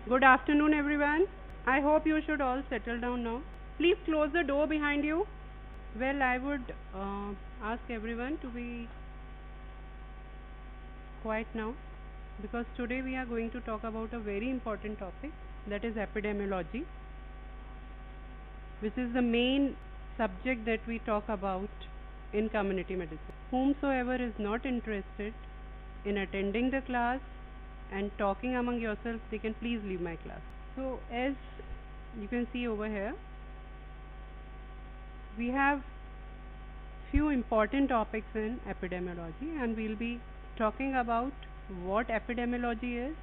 Good afternoon, everyone. I hope you should all settle down now. Please close the door behind you. Well, I would ask everyone to be quiet now because today we are going to talk about a very important topic, that is epidemiology, which is the main subject that we talk about in community medicine. Whomsoever is not interested in attending the class and talking among yourselves, they can please leave my class. So, as you can see over here, we have few important topics in epidemiology, and we'll be talking about what epidemiology is,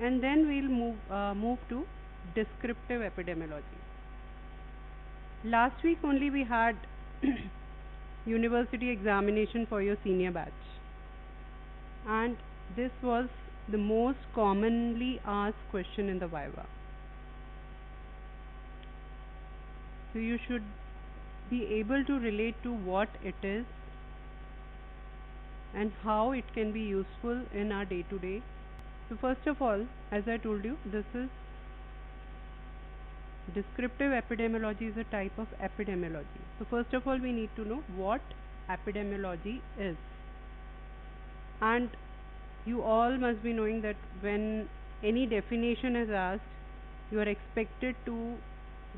and then we'll move to descriptive epidemiology. Last week only we had university examination for your senior batch, and this was the most commonly asked question in the Viva. So you should be able to relate to what it is and how it can be useful in our day-to-day. So first of all, as I told you, this is descriptive epidemiology is a type of epidemiology. So first of all, we need to know what epidemiology is. And you all must be knowing that when any definition is asked, you are expected to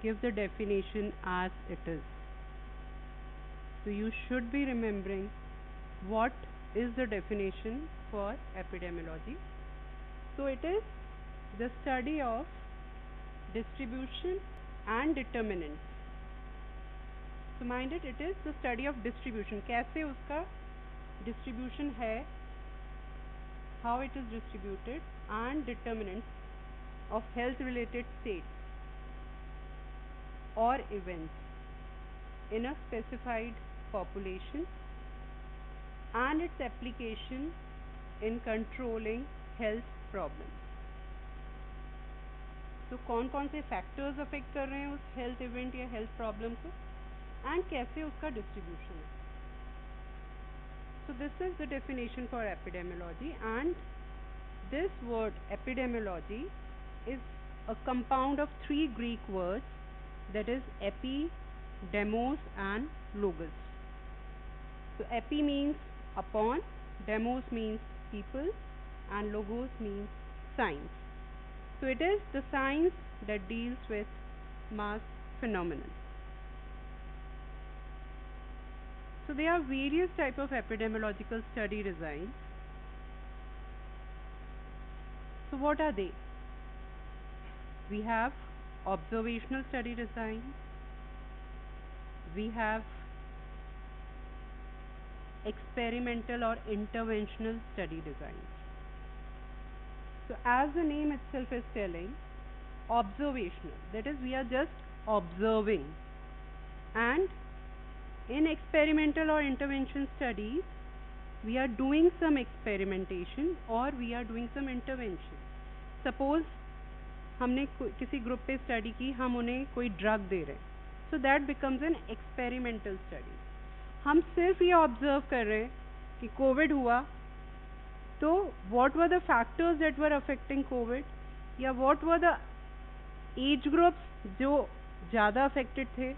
give the definition as it is. So you should be remembering what is the definition for epidemiology. So it is the study of distribution and determinants. So mind it is the study of distribution. कैसे उसका distribution है, how it is distributed, and determinants of health related states or events in a specified population and its application in controlling health problems. तो कौन कौन से factors affect कर रहे हैं उस हेल्थ इवेंट या हेल्थ प्रॉब्लम को, एंड कैसे उसका डिस्ट्रीब्यूशन है. So this is the definition for epidemiology, and this word epidemiology is a compound of three Greek words, that is epi, demos and logos. So epi means upon, demos means people, and logos means science. So it is the science that deals with mass phenomenon. So there are various types of epidemiological study designs. So what are they? We have observational study design, we have experimental or interventional study design. So as the name itself is telling, observational, that is we are just observing, and in experimental or intervention studies we are doing some experimentation or we are doing some intervention. Suppose हमने किसी group पे study की, हम उन्हें कोई drug दे रहे हैं, so that becomes an experimental study. हम सिर्फ ये ऑब्जर्व कर रहे हैं कि कोविड हुआ तो what were the factors that were affecting Covid, या what were the age groups जो ज़्यादा अफेक्टेड थे,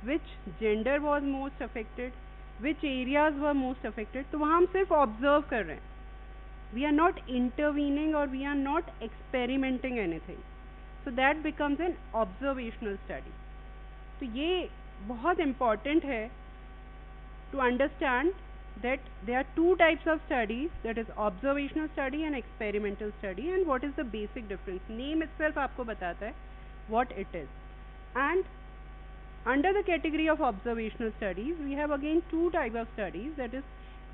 which gender was most affected, which areas were most affected. तो वहाँ हम सिर्फ ऑब्जर्व कर रहे हैं. We are not intervening or we are not experimenting anything. So that becomes an observational study. तो ये बहुत important है to understand that there are two types of studies, that is observational study and experimental study, and what is the basic difference. Name itself आपको बताता है what it is. And under the category of observational studies, we have again two types of studies, that is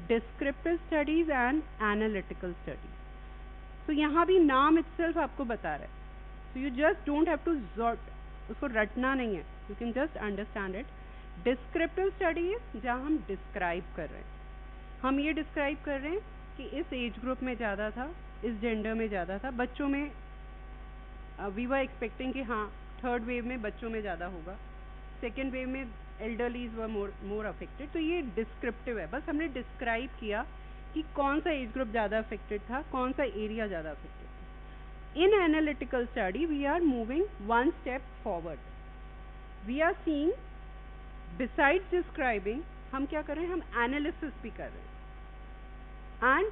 descriptive studies and analytical studies. So यहाँ भी नाम itself आपको बता रहा है. So you just don't have to उसको रटना नहीं है, you can just understand it. Descriptive studies जहाँ हम describe कर रहे हैं, हम ये describe कर रहे हैं कि इस एज ग्रुप में ज़्यादा था, इस जेंडर में ज़्यादा था, बच्चों में we were expecting कि हाँ थर्ड वेव में बच्चों में ज़्यादा होगा, सेकेंड वेव में एल्डरलीज वर मोर अफेक्टेड. तो ये डिस्क्रिप्टिव है, बस हमने डिस्क्राइब किया कि कौन सा एज ग्रुप ज़्यादा अफेक्टेड था, कौन सा एरिया ज़्यादा अफेक्टेड था. in analytical study we are moving one step forward. We are seeing besides describing हम क्या कर रहे हैं, हम analysis भी कर रहे हैं. And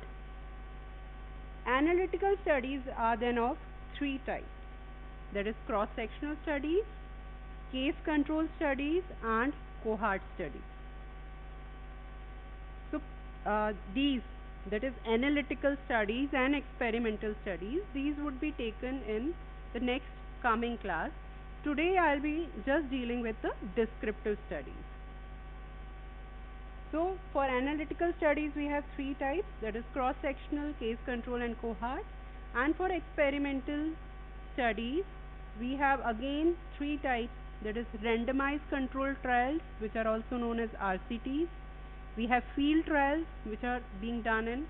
analytical studies are then of three types, that is cross sectional studies, case control studies and cohort studies. So these, that is analytical studies and experimental studies, these would be taken in the next coming class. Today I'll be just dealing with the descriptive studies. So for analytical studies we have three types, that is cross sectional, case control and cohort. And for experimental studies we have again three types, that is randomized controlled trials, which are also known as RCTs. We have field trials which are being done in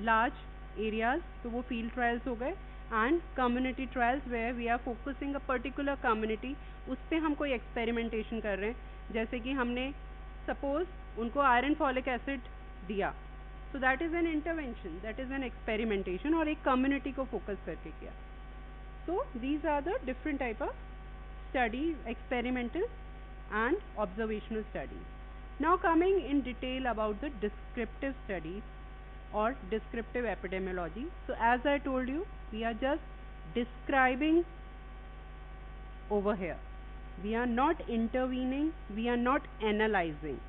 large areas, so वो field trials हो गए. And community trials where we are focusing a particular community, उस पे हम कोई experimentation कर रहे हैं. जैसे कि हमने suppose उनको iron folic acid दिया, so that is an intervention, that is an experimentation, और एक community को focus करके किया. So these are the different type of studies, experimental and observational studies. Now coming in detail about the descriptive studies or descriptive epidemiology. So as I told you, we are just describing over here. We are not intervening, we are not analyzing.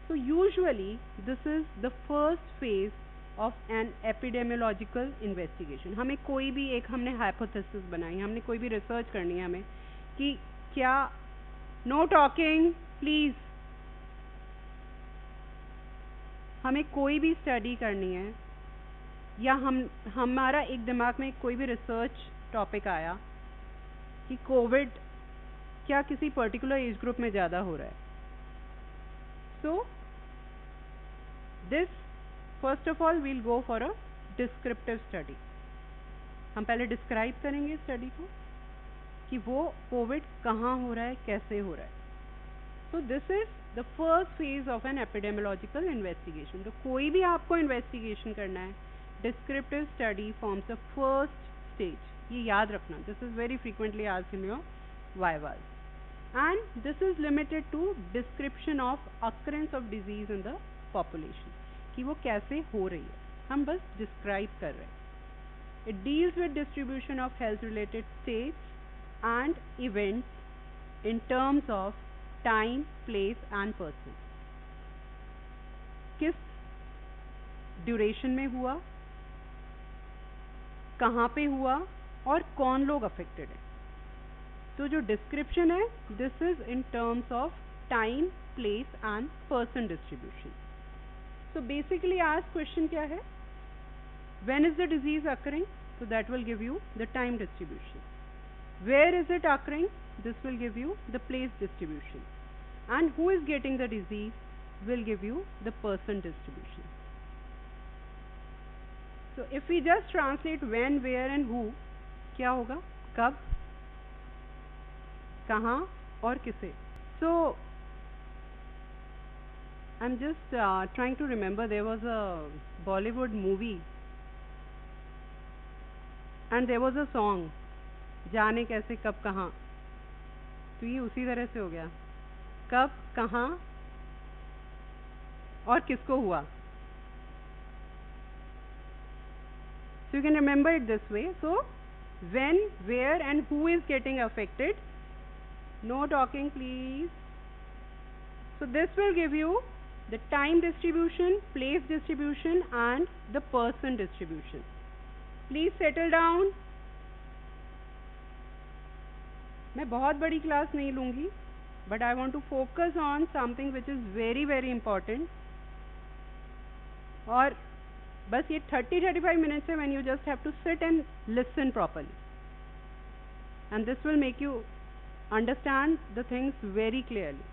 So usually this is the first phase of an epidemiological investigation. हमें कोई भी एक हमने hypothesis बनाई, हमने कोई भी research करनी है हमें कि क्या, no talking please, हमें कोई भी स्टडी करनी है या हमारा एक दिमाग में कोई भी रिसर्च टॉपिक आया कि कोविड क्या किसी पर्टिकुलर एज ग्रुप में ज़्यादा हो रहा है. So this first of all we'll go for a descriptive study. हम पहले डिस्क्राइब करेंगे स्टडी को कि वो कोविड कहाँ हो रहा है, कैसे हो रहा है. So this is the first phase of an epidemiological investigation. तो कोई भी आपको इन्वेस्टिगेशन करना है, descriptive study forms the first stage. ये याद रखना, this is very frequently asked in your vivas. And this is limited to description of occurrence of disease in the population, कि वो कैसे हो रही है, हम बस डिस्क्राइब कर रहे हैं. It deals with distribution of health related states and events in terms of time, place and person. किस ड्यूरेशन में हुआ, कहाँ पे हुआ और कौन लोग अफेक्टेड हैं. तो जो डिस्क्रिप्शन है, this is in terms of time, place and person distribution. So basically आज क्वेश्चन क्या है, when is the disease occurring, so that will give you the time distribution. Where is it occurring, this will give you the place distribution. And who is getting the disease will give you the person distribution. So if we just translate when, where and who, क्या होगा, कब, कहाँ और किसे. So I'm just trying to remember, there was a Bollywood movie and there was a song, जाने कैसे कब कहाँ. तो ये उसी तरह से हो गया, कब, कहाँ और किसको हुआ. So you can remember it this way. So when, where and who is getting affected. No talking please. So this will give you the time distribution, place distribution and the person distribution. Please settle down. मैं बहुत बड़ी class नहीं लूँगी, but I want to focus on something which is very very important. और बस ये 30-35 minutes है when you just have to sit and listen properly. And this will make you understand the things very clearly.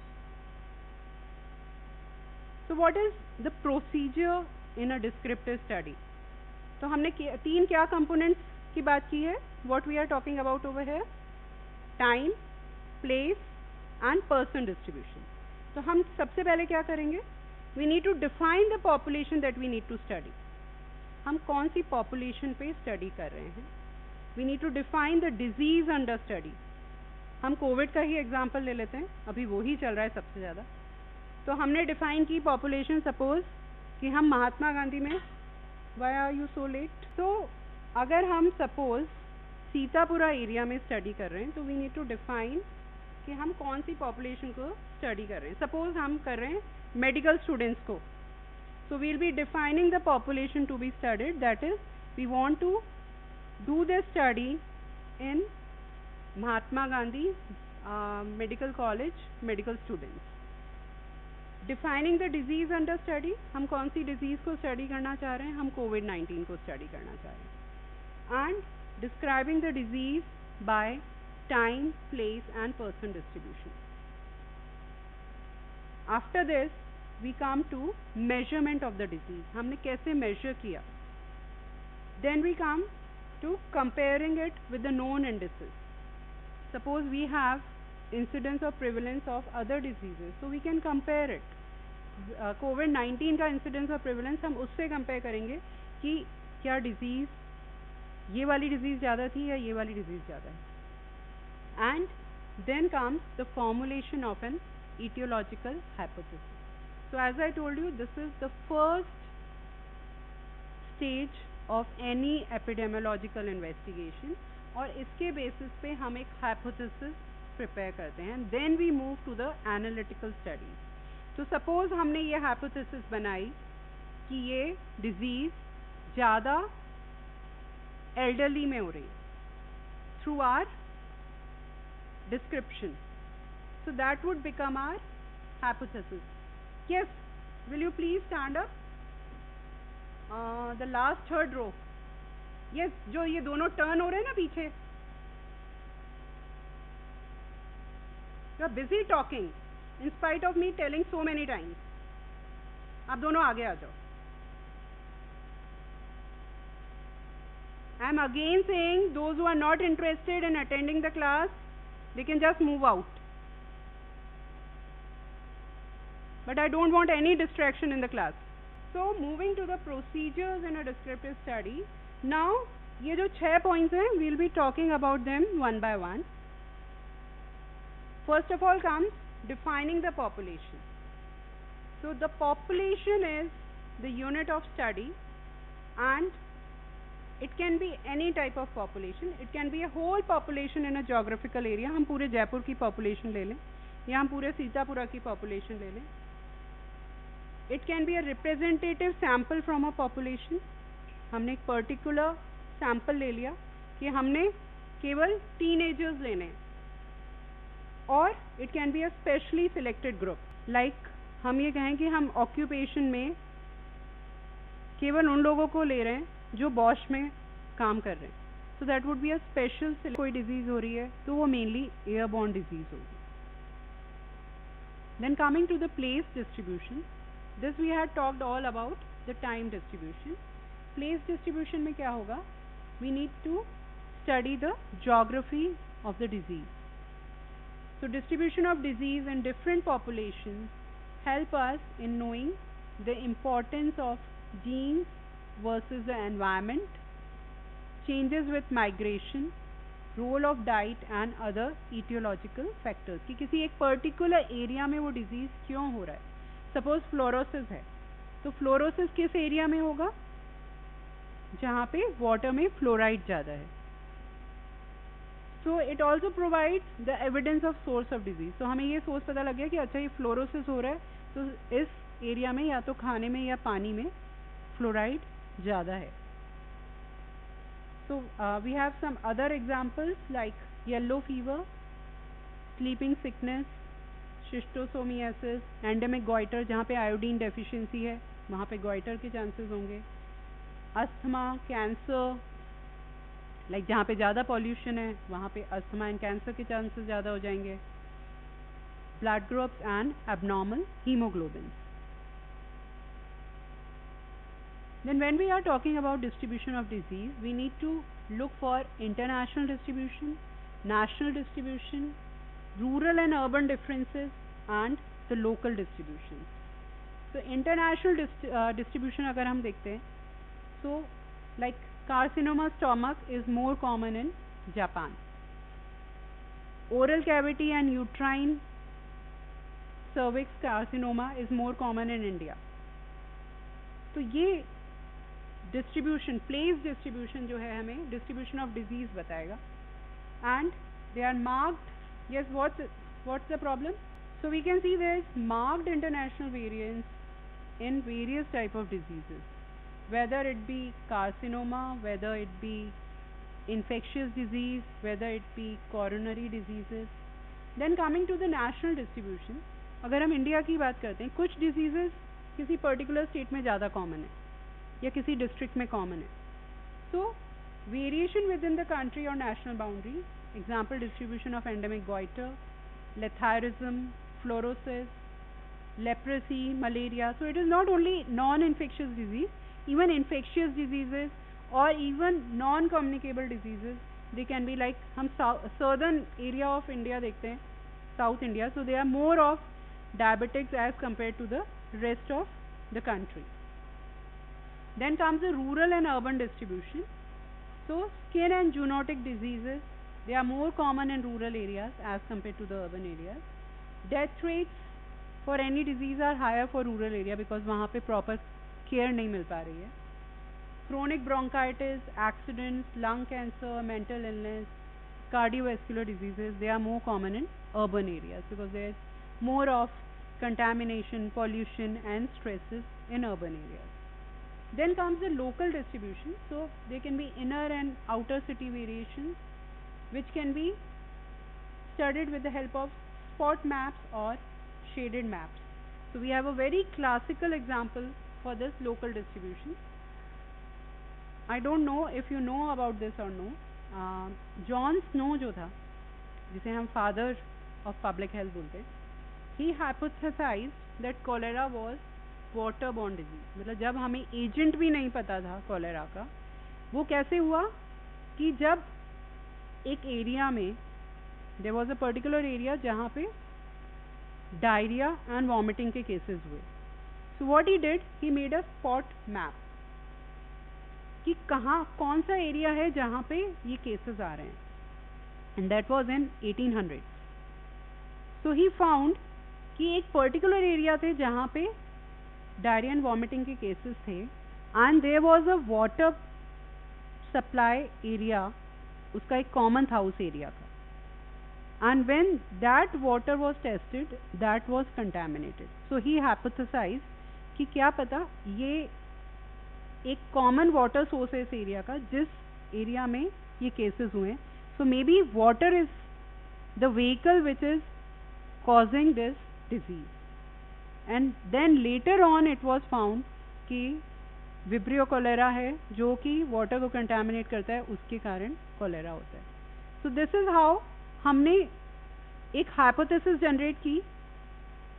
So what is the procedure in a descriptive study? तो हमने तीन क्या components की बात की है, what we are talking about over here, time, place and person distribution. तो हम सबसे पहले क्या करेंगे, we need to define the population that we need to study. हम कौन सी population पे study कर रहे हैं. we need to define the disease under study. हम कोविड का ही एग्जाम्पल ले लेते हैं, अभी वो ही चल रहा है सबसे ज़्यादा. तो हमने डिफाइन की पॉपुलेशन, सपोज कि हम महात्मा गांधी में, why are you so late. तो अगर हम सपोज सीतापुरा एरिया में स्टडी कर रहे हैं तो वी नीड टू डिफाइन कि हम कौन सी पॉपुलेशन को स्टडी कर रहे हैं. सपोज हम कर रहे हैं मेडिकल स्टूडेंट्स को, so we'll be defining the population to be studied, that is we want to do this study in Mahatma Gandhi Medical College medical students. Defining the disease under study, हम कौन सी disease को study करना चाह रहे हैं, हम COVID-19 को study करना चाह रहे हैं. And describing the disease by time, place and person distribution. After this we come to measurement of the disease, हमने कैसे measure किया. Then we come to comparing it with the known indices. Suppose we have incidence or prevalence of other diseases, so we can compare it. COVID-19 का incidence और prevalence हम उससे compare करेंगे कि क्या disease, ये वाली disease ज़्यादा थी या ये वाली disease ज़्यादा है. And then comes the formulation of an etiological hypothesis. So as I told you, this is the first stage of any epidemiological investigation, और इसके basis पे हम एक hypothesis prepare करते हैं. Then we move to the analytical studies. तो suppose हमने ये hypothesis बनाई कि ये disease ज़्यादा elderly में हो रही है through our description. So that would become our hypothesis. Yes, will you please stand up? The last third row. Yes, जो ये दोनों turn हो रहे हैं ना पीछे. You are busy talking in spite of me telling so many times. आप दोनों आगे आ जाओ. I am again saying those who are not interested in attending the class, they can just move out. But I don't want any distraction in the class. So moving to the procedures in a descriptive study. Now ये जो 6 points हैं, we'll be talking about them one by one. First of all comes defining the population. So the population is the unit of study, and it can be any type of population. It can be a whole population in a geographical area. हम पूरे जयपुर की population ले लें, या हम पूरे सीतापुरा की population ले लें. It can be a representative sample from a population. हमने एक particular sample ले लिया कि हमने केवल teenagers लेने हैं. और it can be a specially selected group. Like हम ये कहें कि हम occupation में केवल उन लोगों को ले रहे हैं जो Bosch में काम कर रहे हैं. So that would be a special. कोई disease हो रही है तो वो mainly airborne disease होगी. Then coming to the place distribution. This we had talked all about the time distribution. Place distribution में क्या होगा? We need to study the geography of the disease. So distribution of disease in different populations help us in knowing the importance of genes versus the environment, changes with migration, role of diet and other etiological factors. कि किसी एक particular area में वो disease क्यों हो रहा है. Suppose fluorosis है, तो फ्लोरोसिस किस एरिया में होगा? जहाँ पे वाटर में फ्लोराइड ज़्यादा है. So it also provides the evidence of source of disease. तो हमें ये सोर्स पता लग गया कि अच्छा ये फ्लोरोसिस हो रहा है तो इस एरिया में या तो खाने में या पानी में फ्लोराइड ज़्यादा है. So we have some other examples like yellow fever, sleeping sickness, schistosomiasis, endemic goitre जहाँ पे आयोडीन डेफिशिएंसी है वहाँ पे गॉइटर के चांसेस होंगे, अस्थमा, कैंसर, लाइक जहाँ पे ज़्यादा पॉल्यूशन है वहाँ पे अस्थमा एंड कैंसर के चांसेस ज़्यादा हो जाएंगे, blood groups and abnormal haemoglobin. Then when we are talking about distribution of disease, we need to look for international distribution, national distribution, rural and urban differences and the local distribution. So international distribution अगर हम देखते हैं, so like Carcinoma stomach is more common in Japan. Oral cavity and uterine cervix carcinoma is more common in India. तो ये distribution, place distribution जो है हमें distribution of disease बताएगा. And they are marked. Yes, what's the problem? So we can see there is marked international variance in various type of diseases, whether it be carcinoma, whether it be infectious disease, whether it be coronary diseases. Then coming to the national distribution, अगर हम India की बात करते हैं, कुछ diseases किसी particular state में ज़्यादा कॉमन है या किसी डिस्ट्रिक्ट में कॉमन है. So variation within the country और national boundary. Example, distribution of endemic goiter, letharism, fluorosis, leprosy, malaria. So it is not only non-infectious disease, even infectious diseases or even non-communicable diseases, they can be like, हम southern area of India देखते हैं, South India, so they are more of diabetics as compared to the rest of the country. Then comes the rural and urban distribution. So skin and zoonotic diseases, they are more common in rural areas as compared to the urban areas. Death rates for any disease are higher for rural area because वहाँ पे proper care नहीं मिल पा रही है. Chronic bronchitis, accidents, lung cancer, mental illness, cardiovascular diseases, they are more common in urban areas because there is more of contamination, pollution and stresses in urban areas. Then comes the local distribution. So there can be inner and outer city variations which can be studied with the help of spot maps or shaded maps. So we have a very classical example for this local distribution. I don't know if you know about this or no. John Snow जो था, जिसे हम father of public health बोलते हैं, he hypothesized that cholera was waterborne disease. मतलब जब हमें agent भी नहीं पता था कॉलेरा का, वो कैसे हुआ कि जब एक एरिया में there was a particular area जहाँ पे डायरिया एंड वॉमिटिंग के केसेस हुए. So what he did, he made a spot map कि कहाँ कौन सा एरिया है जहाँ पे ये केसेस आ रहे हैं, and that was in 1800s. So he found कि एक पर्टिकुलर एरिया थे जहाँ पे डायरिया एंड वॉमिटिंग के केसेस थे, and there was a water supply area, उसका एक कॉमन था उस एरिया का, and when that water was tested that was contaminated. So he hypothesized कि क्या पता ये एक कॉमन वाटर सोर्स है इस एरिया का जिस एरिया में ये केसेस हुए. So maybe water is the vehicle which is causing this disease. And then later on it was found कि विब्रियो कोलेरा है जो कि वाटर को कंटामिनेट करता है, उसके कारण कोलेरा होता है. सो दिस इज हाउ हमने एक हाइपोथेसिस जनरेट की,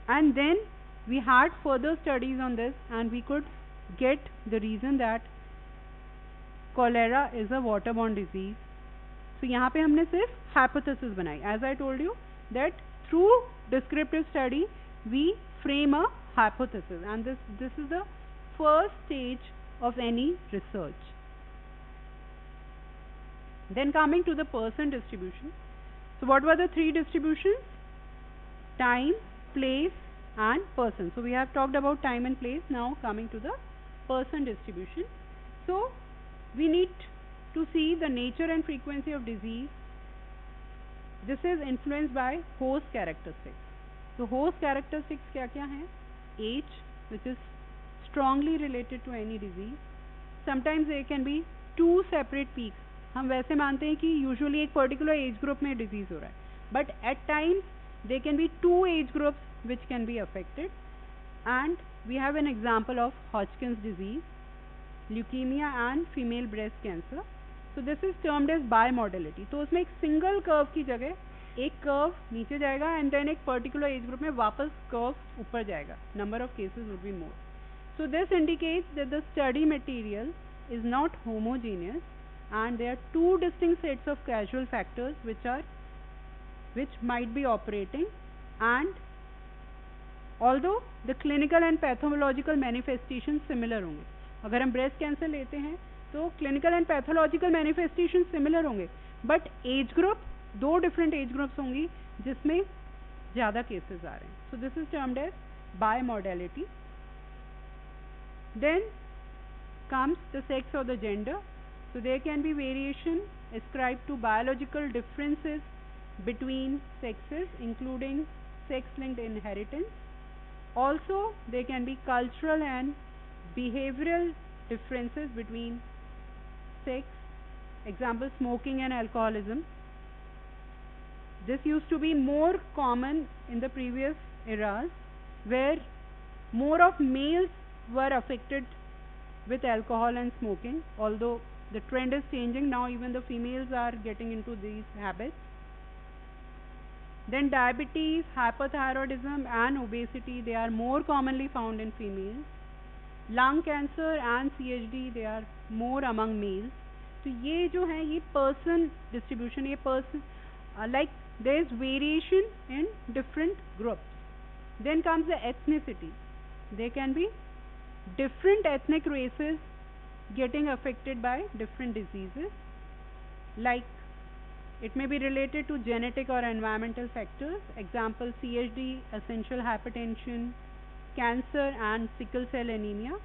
and then we had further studies on this and we could get the reason that cholera is a waterborne disease. So यहाँ पे हमने सिर्फ हाइपोथेसिस बनाई. As I told you that through descriptive study we frame a hypothesis, and this is the first stage of any research. Then coming to the person distribution. So what were the three distributions? Time, place and person. So we have talked about time and place. Now coming to the person distribution. So we need to see the nature and frequency of disease. This is influenced by host characteristics. So host characteristics क्या क्या हैं? Age, which is strongly related to any disease. Sometimes there can be two separate peaks. हम वैसे मानते हैं कि usually एक particular age group में disease हो रहा है, but at times there can be two age groups which can be affected. And we have an example of Hodgkin's disease, leukemia and female breast cancer. So this is termed as bimodality. तो उसमें एक single curve की जगह एक curve नीचे जाएगा and then एक particular age group में वापस कर्व ऊपर जाएगा. Number of cases would be more. So this indicates that the study material is not homogeneous and there are two distinct sets of casual factors which might be operating, and although the clinical and pathological manifestations similar होंगे. अगर हम breast cancer लेते हैं तो clinical and pathological manifestation similar होंगे, but age group 2 different age groups होंगी जिसमें ज़्यादा केसेस आ रहे हैं. So this is termed as bimodality. Then comes the sex or the gender. So there can be variation ascribed to biological differences between sexes, including sex-linked inheritance. Also there can be cultural and behavioral differences between sex. Example, smoking and alcoholism. This used to be more common in the previous eras, where more of males were affected with alcohol and smoking, although the trend is changing now. Even the females are getting into these habits. Then diabetes, hypothyroidism and obesity, they are more commonly found in females. Lung cancer and CHD, they are more among males. तो ये जो है ये person distribution, ये person like there is variation in different groups. Then comes the ethnicity. There can be different ethnic races getting affected by different diseases, like it may be related to genetic or environmental factors. Example, CHD, essential hypertension, cancer and sickle cell anemia.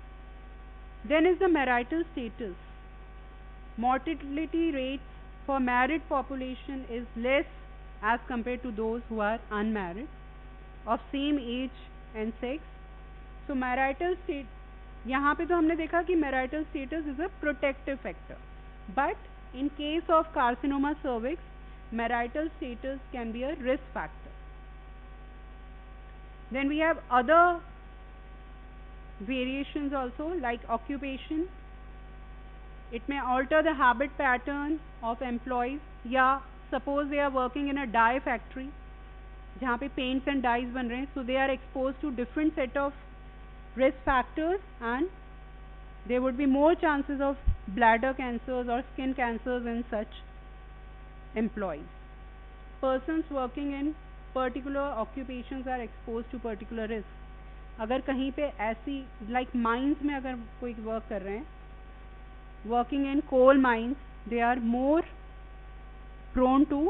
Then is the marital status. Mortality rates for married population is less as compared to those who are unmarried of same age and sex. So marital state, यहाँ पे तो हमने देखा कि marital status is a protective factor, but in case of carcinoma cervix, marital status can be a risk factor. Then we have other variations also, like occupation. It may alter the habit pattern of employees. या suppose they are working in a dye factory जहाँ पे paints and dyes बन रहे हैं, so they are exposed to different set of risk factors, and there would be more chances of bladder cancers or skin cancers in such employees. Persons working in particular occupations are exposed to particular risks. अगर कहीं पे ऐसी like mines में अगर कोई work कर रहे हैं, working in coal mines, they are more prone to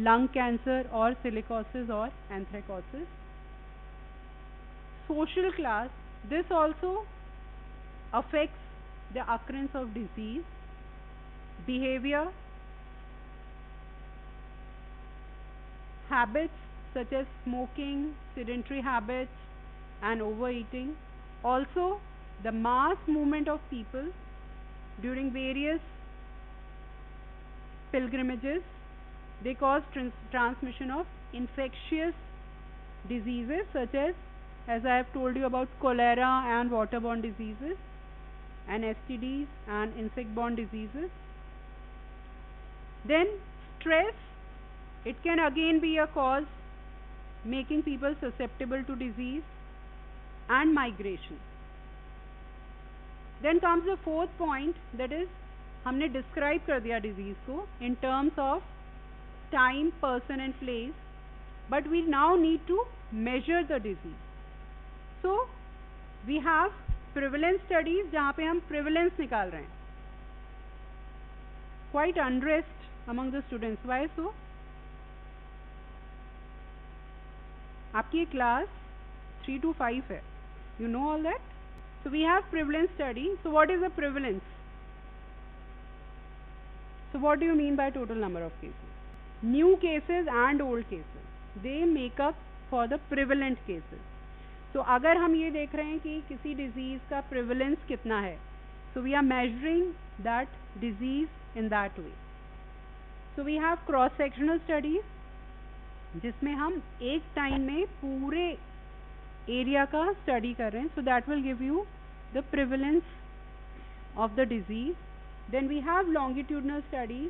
lung cancer or silicosis or anthracosis. Social class, this also affects the occurrence of disease. Behavior, habits such as smoking, sedentary habits and overeating. Also the mass movement of people during various pilgrimages, they cause transmission of infectious diseases such as I have told you about cholera and waterborne diseases, and STDs and insect-borne diseases. Then stress, it can again be a cause making people susceptible to disease, and migration. Then comes the fourth point, that is हमने describe कर दिया disease को in terms of time, person and place, but we now need to measure the disease. So we have prevalence studies जहाँ पे हम prevalence निकाल रहे हैं. Quite unrest among the students. Why so? आपकी class 3 to 5 है. You know all that? So we have prevalence study. So what is the prevalence? So what do you mean by total number of cases? New cases and old cases, they make up for the prevalent cases. So अगर हम ये देख रहे हैं कि किसी disease का prevalence कितना है, so we are measuring that disease in that way. So we have cross sectional studies जिसमें हम एक टाइम में पूरे एरिया का स्टडी कर रहे हैं. So that will give you the prevalence of the disease. Then we have longitudinal studies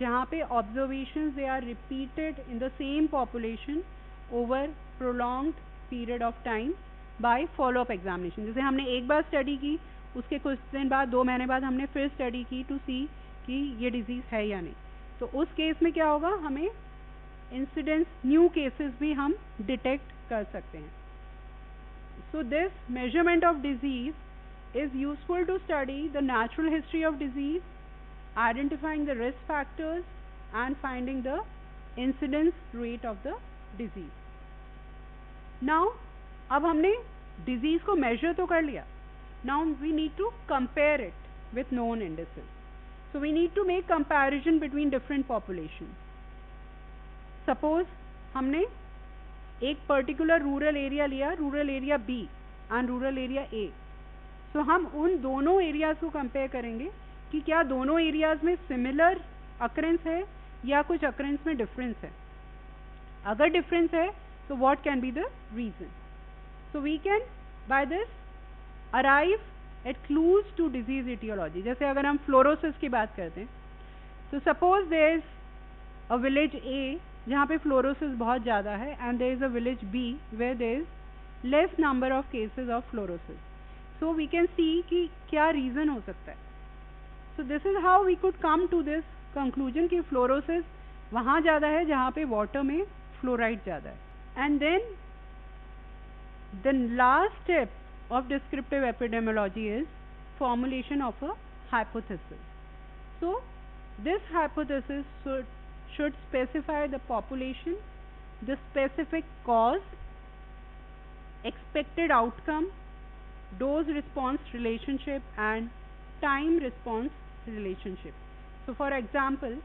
जहाँ पे observations they are repeated in the same population over prolonged period of time by follow-up examination. जैसे हमने एक बार study की, उसके कुछ दिन बाद 2 महीने बाद हमने फिर स्टडी की टू सी कि ये डिजीज़ है या नहीं. तो उस केस में क्या होगा, हमें इंसिडेंस न्यू केसेस भी हम डिटेक्ट कर सकते हैं. So this measurement of disease is useful to study the natural history of disease identifying the risk factors and finding the incidence rate of the disease. Now अब हमने disease को measure तो कर लिया. Now we need to compare it with known indices. So we need to make comparison between different populations. Suppose हमने एक particular rural area लिया, rural area B and rural area A. सो हम उन दोनों एरियाज को कंपेयर करेंगे कि क्या दोनों एरियाज में सिमिलर अकरेंस है या कुछ अकरेंस में डिफरेंस है. अगर डिफरेंस है तो what can be the reason. So we can by this arrive at clues to disease aetiology. जैसे अगर हम फ्लोरोसिस की बात करते हैं तो suppose there is a village A जहाँ पे फ्लोरोसिस बहुत ज़्यादा है and there is a village B where there is less number of cases of fluorosis. So we can see कि क्या रीज़न हो सकता है. So this is how we could come to this conclusion कि fluorosis वहाँ ज़्यादा है जहाँ पे वाटर में फ्लोराइड ज़्यादा है. And then the last step of descriptive epidemiology is formulation of a hypothesis. So this hypothesis should specify the population, the specific cause, expected outcome, dose response relationship and time response relationship. So for example,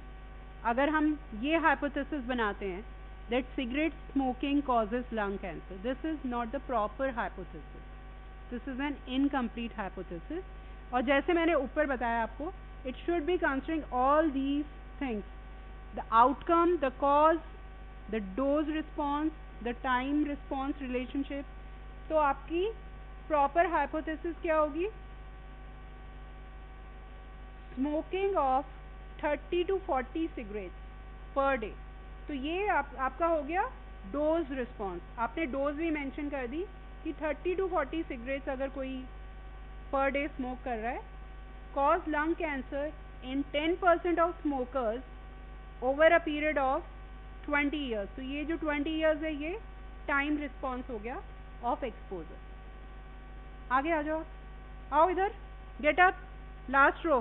अगर हम ये hypothesis बनाते हैं that cigarette smoking causes lung cancer, this is not the proper hypothesis. This is an incomplete hypothesis. और जैसे मैंने ऊपर बताया आपको, it should be considering all these things: the outcome, the cause, the dose response, the time response relationship. तो आपकी proper hypothesis क्या होगी? Smoking of 30 to 40 cigarettes per day. तो ये आपका हो गया dose response. आपने dose भी mention कर दी कि 30 to 40 cigarettes अगर कोई per day smoke कर रहा है, cause lung cancer in 10% of smokers over a period of 20 years. तो ये जो 20 ईयर्स है ये टाइम रिस्पॉन्स हो गया ऑफ एक्सपोजर. आगे आ जाओ, आओ इधर, get up, last row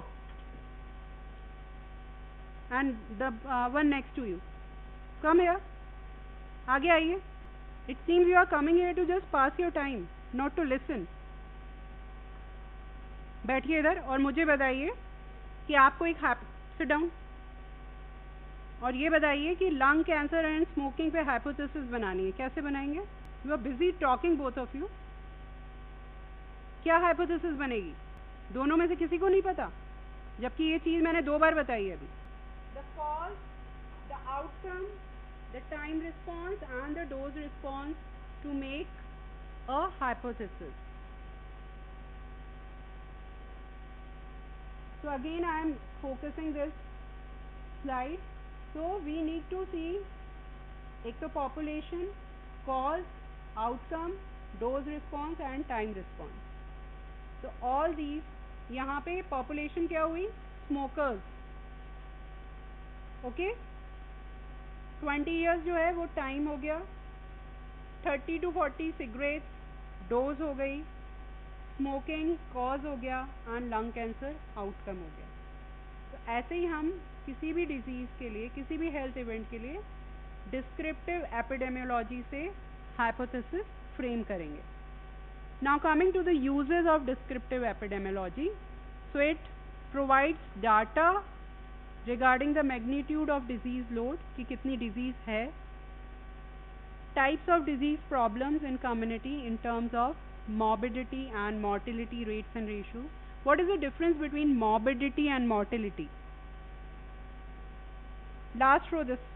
and the one next to you, come here, आगे आइए. It seems you are coming here to just pass your time, not to listen. बैठिए इधर और मुझे बताइए कि आपको एक सिट डाउन और ये बताइए कि लंग कैंसर एंड स्मोकिंग पे हाइपोथेसिस बनानी है. कैसे बनाएंगे? You are busy talking both of you. क्या हाइपोथेसिस बनेगी? दोनों में से किसी को नहीं पता, जबकि ये चीज़ मैंने 2 बार बताई है अभी. The cause, the outcome, the time response and the dose response to make a hypothesis. So again I am focusing this slide. So we need to see एक तो population, cause, outcome, dose response and time response. So all these, यहाँ पे population क्या हुई? Smokers. Okay? 20 years जो है वो time हो गया. 30 to 40 cigarettes dose हो गई. स्मोकिंग कॉज हो गया एंड लंग कैंसर आउटकम हो गया. तो ऐसे ही हम किसी भी डिजीज़ के लिए, किसी भी हेल्थ इवेंट के लिए डिस्क्रिप्टिव एपिडेमियोलॉजी से हाइपोथेसिस फ्रेम करेंगे. Now coming to the uses of descriptive epidemiology. So it provides data regarding the magnitude of disease load, कि कितनी डिजीज़ है, types of disease problems in community in terms of morbidity and mortality rates and ratios. What is the difference between morbidity and mortality? Last row this.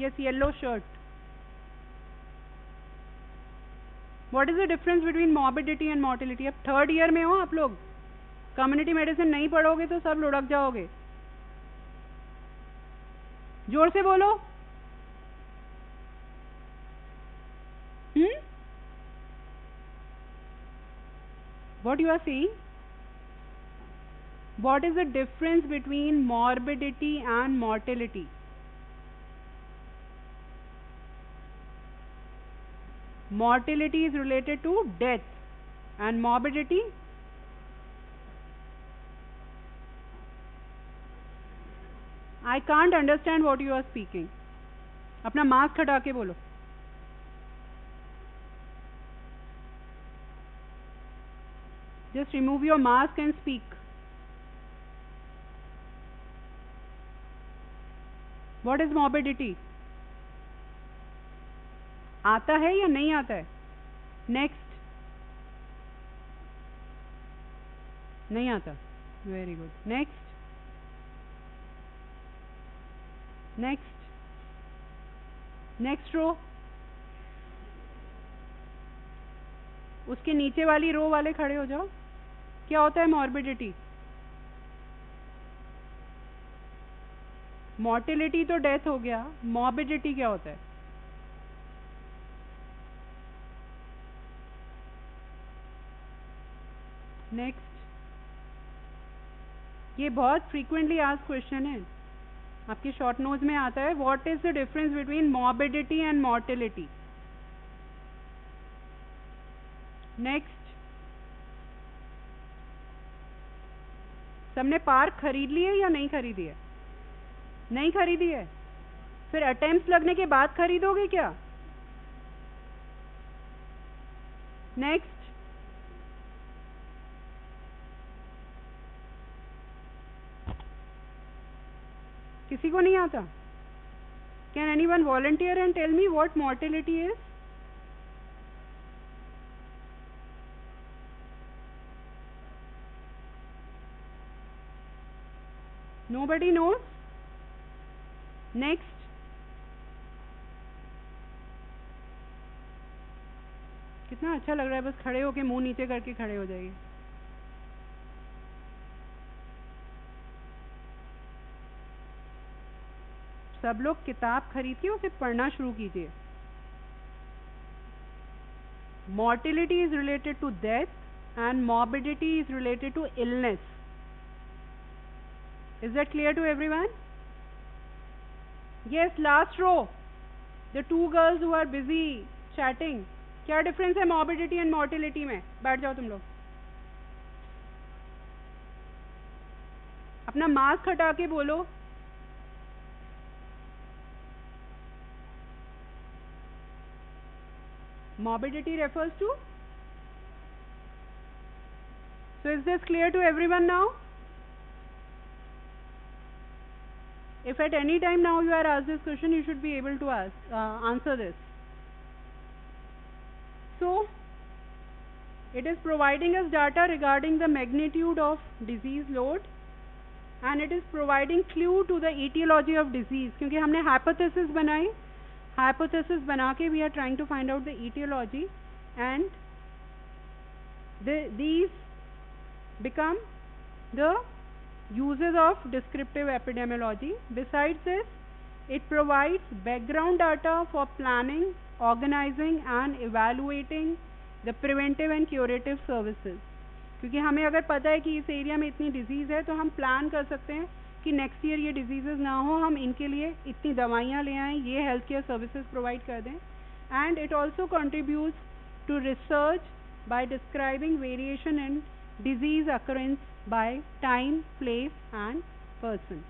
Yes, yellow shirt. What is the difference between morbidity and mortality? अब 3rd year में हो आप लोग, community medicine नहीं पढ़ोगे तो सब लुढ़क जाओगे. जोर से बोलो. What you are saying? What is the difference between morbidity and mortality? Mortality is related to death and morbidity I can't understand what you are speaking. अपना मास्क हटा के बोलो. Just remove your mask and speak. What is morbidity? आता है या नहीं आता है? नेक्स्ट. नहीं आता. Very good. Next. Next. Next row. उसके नीचे वाली रो वाले खड़े हो जाओ. क्या होता है मॉर्बिडिटी? मॉर्टिलिटी तो डेथ हो गया. मॉर्बिडिटी क्या होता है? नेक्स्ट. ये बहुत फ्रीक्वेंटली आस्क्ड क्वेश्चन है, आपके शॉर्ट नोट्स में आता है. What is the difference between morbidity and mortality? Next. सबने पार्क खरीद ली है या नहीं खरीदी है? नहीं खरीदी है. फिर अटेम्प्ट लगने के बाद खरीदोगे क्या? नेक्स्ट. किसी को नहीं आता? Can anyone volunteer and tell me what mortality is? Nobody knows? Next. कितना अच्छा लग रहा है, बस खड़े होके मुंह नीचे करके खड़े हो जाइए. सब लोग किताब खरीद के उसे पढ़ना शुरू कीजिए. Mortality is related to death and morbidity is related to illness. Is that clear to everyone? Yes, last row. The two girls who are busy chatting. क्या डिफरेंस है morbidity and mortality में? बैठ जाओ तुम लोग. अपना मास्क हटा के बोलो. Morbidity refers to. So is this clear to everyone now? If at any time now you are asked this question, you should be able to answer this. So, it is providing us data regarding the magnitude of disease load and it is providing clue to the etiology of disease. क्योंकि हमने hypothesis बनाई, hypothesis बना के we are trying to find out the etiology and these become the uses of descriptive epidemiology. Besides this, it provides background data for planning, organizing and evaluating the preventive and curative services. क्योंकि हमें अगर पता है कि इस area में इतनी disease है तो हम प्लान कर सकते हैं कि नेक्स्ट ईयर ये डिजीज़ेस ना हो, हम इनके लिए इतनी दवाइयाँ ले आएँ, ये हेल्थ केयर सर्विसेज प्रोवाइड कर दें. And it also contributes to research by describing variation in disease occurrence by time, place and person.